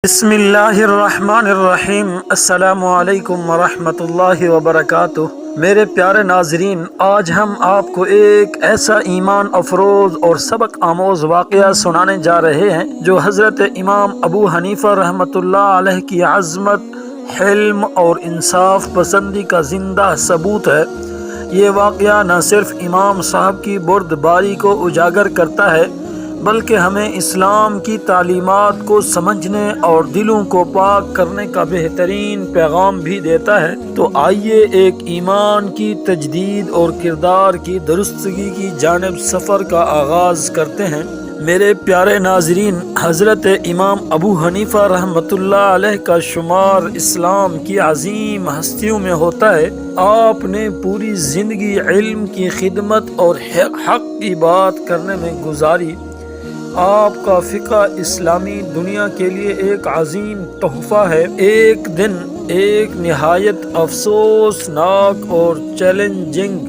بسم اللہ الرحمن الرحیم۔ السلام علیکم ورحمۃ اللہ وبرکاتہ۔ میرے پیارے ناظرین، آج ہم آپ کو ایک ایسا ایمان افروز اور سبق آموز واقعہ سنانے جا رہے ہیں جو حضرت امام ابو حنیفہ رحمۃ اللہ علیہ کی عظمت، حلم اور انصاف پسندی کا زندہ ثبوت ہے۔ یہ واقعہ نہ صرف امام صاحب کی بردباری کو اجاگر کرتا ہے بلکہ ہمیں اسلام کی تعلیمات کو سمجھنے اور دلوں کو پاک کرنے کا بہترین پیغام بھی دیتا ہے۔ تو آئیے ایک ایمان کی تجدید اور کردار کی درستگی کی جانب سفر کا آغاز کرتے ہیں۔ میرے پیارے ناظرین، حضرت امام ابو حنیفہ رحمۃ اللہ علیہ کا شمار اسلام کی عظیم ہستیوں میں ہوتا ہے۔ آپ نے پوری زندگی علم کی خدمت اور حق کی بات کرنے میں گزاری۔ آپ کا فقہ اسلامی دنیا کے لیے ایک عظیم تحفہ ہے۔ ایک دن ایک نہایت افسوسناک اور چیلنجنگ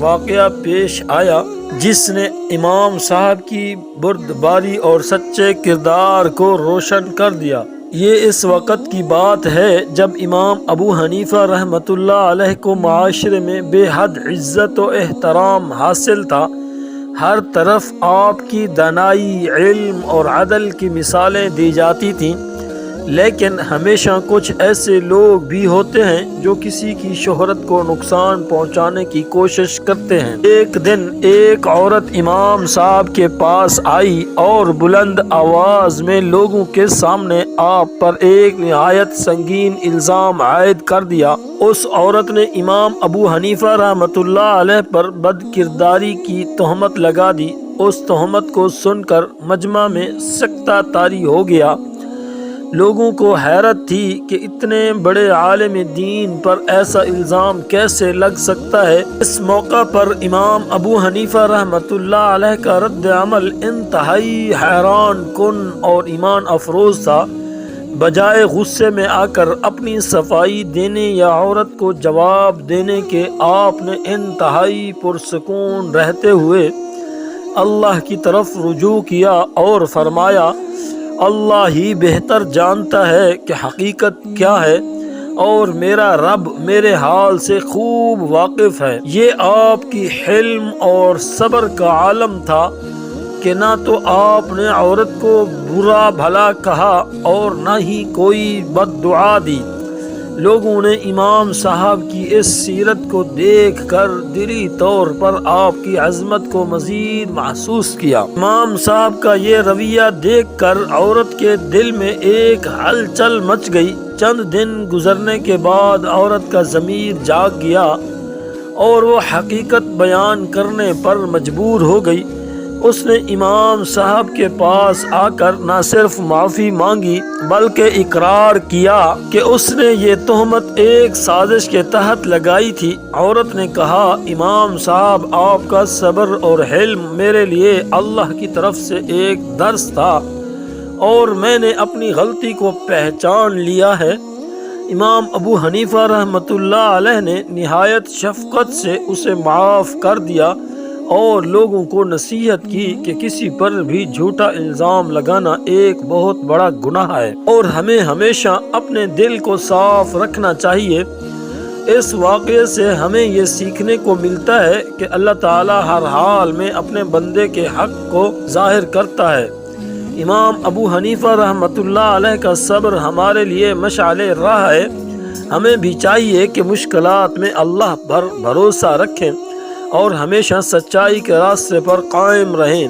واقعہ پیش آیا جس نے امام صاحب کی بردباری اور سچے کردار کو روشن کر دیا۔ یہ اس وقت کی بات ہے جب امام ابو حنیفہ رحمۃ اللہ علیہ کو معاشرے میں بے حد عزت و احترام حاصل تھا۔ ہر طرف آپ کی دانائی، علم اور عدل کی مثالیں دی جاتی تھیں، لیکن ہمیشہ کچھ ایسے لوگ بھی ہوتے ہیں جو کسی کی شہرت کو نقصان پہنچانے کی کوشش کرتے ہیں۔ ایک دن ایک عورت امام صاحب کے پاس آئی اور بلند آواز میں لوگوں کے سامنے آپ پر ایک نہایت سنگین الزام عائد کر دیا۔ اس عورت نے امام ابو حنیفہ رحمۃ اللہ علیہ پر بد کرداری کی تہمت لگا دی۔ اس تہمت کو سن کر مجمع میں سکتہ طاری ہو گیا۔ لوگوں کو حیرت تھی کہ اتنے بڑے عالم دین پر ایسا الزام کیسے لگ سکتا ہے۔ اس موقع پر امام ابو حنیفہ رحمۃ اللہ علیہ کا رد عمل انتہائی حیران کن اور ایمان افروز تھا۔ بجائے غصے میں آ کر اپنی صفائی دینے یا عورت کو جواب دینے کے، آپ نے انتہائی پرسکون رہتے ہوئے اللہ کی طرف رجوع کیا اور فرمایا، اللہ ہی بہتر جانتا ہے کہ حقیقت کیا ہے اور میرا رب میرے حال سے خوب واقف ہے۔ یہ آپ کی حلم اور صبر کا عالم تھا کہ نہ تو آپ نے عورت کو برا بھلا کہا اور نہ ہی کوئی بد دعا دی۔ لوگوں نے امام صاحب کی اس سیرت کو دیکھ کر دلی طور پر آپ کی عظمت کو مزید محسوس کیا۔ امام صاحب کا یہ رویہ دیکھ کر عورت کے دل میں ایک ہلچل مچ گئی۔ چند دن گزرنے کے بعد عورت کا ضمیر جاگ گیا اور وہ حقیقت بیان کرنے پر مجبور ہو گئی۔ اس نے امام صاحب کے پاس آ کر نہ صرف معافی مانگی بلکہ اقرار کیا کہ اس نے یہ تہمت ایک سازش کے تحت لگائی تھی۔ عورت نے کہا، امام صاحب، آپ کا صبر اور حلم میرے لیے اللہ کی طرف سے ایک درس تھا اور میں نے اپنی غلطی کو پہچان لیا ہے۔ امام ابو حنیفہ رحمۃ اللہ علیہ نے نہایت شفقت سے اسے معاف کر دیا اور لوگوں کو نصیحت کی کہ کسی پر بھی جھوٹا الزام لگانا ایک بہت بڑا گناہ ہے اور ہمیں ہمیشہ اپنے دل کو صاف رکھنا چاہیے۔ اس واقعے سے ہمیں یہ سیکھنے کو ملتا ہے کہ اللہ تعالی ہر حال میں اپنے بندے کے حق کو ظاہر کرتا ہے۔ امام ابو حنیفہ رحمۃ اللہ علیہ کا صبر ہمارے لیے مشعل راہ ہے۔ ہمیں بھی چاہیے کہ مشکلات میں اللہ پر بھروسہ رکھیں اور ہمیشہ سچائی کے راستے پر قائم رہیں۔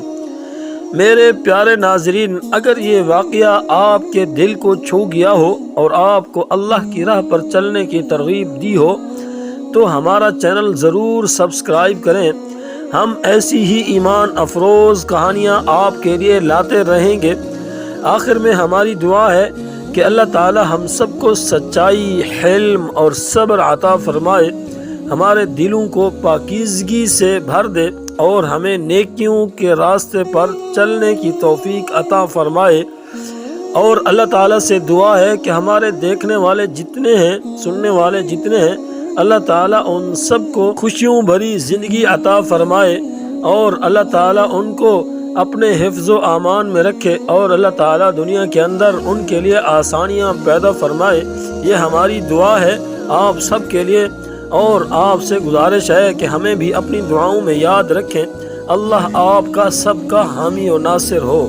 میرے پیارے ناظرین، اگر یہ واقعہ آپ کے دل کو چھو گیا ہو اور آپ کو اللہ کی راہ پر چلنے کی ترغیب دی ہو تو ہمارا چینل ضرور سبسکرائب کریں۔ ہم ایسی ہی ایمان افروز کہانیاں آپ کے لیے لاتے رہیں گے۔ آخر میں ہماری دعا ہے کہ اللہ تعالی ہم سب کو سچائی، حلم اور صبر عطا فرمائے، ہمارے دلوں کو پاکیزگی سے بھر دے اور ہمیں نیکیوں کے راستے پر چلنے کی توفیق عطا فرمائے۔ اور اللہ تعالیٰ سے دعا ہے کہ ہمارے دیکھنے والے جتنے ہیں، سننے والے جتنے ہیں، اللہ تعالیٰ ان سب کو خوشیوں بھری زندگی عطا فرمائے اور اللہ تعالیٰ ان کو اپنے حفظ و امان میں رکھے اور اللہ تعالیٰ دنیا کے اندر ان کے لیے آسانیاں پیدا فرمائے۔ یہ ہماری دعا ہے آپ سب کے لیے، اور آپ سے گزارش ہے کہ ہمیں بھی اپنی دعاؤں میں یاد رکھیں۔ اللہ آپ کا سب کا حامی و ناصر ہو۔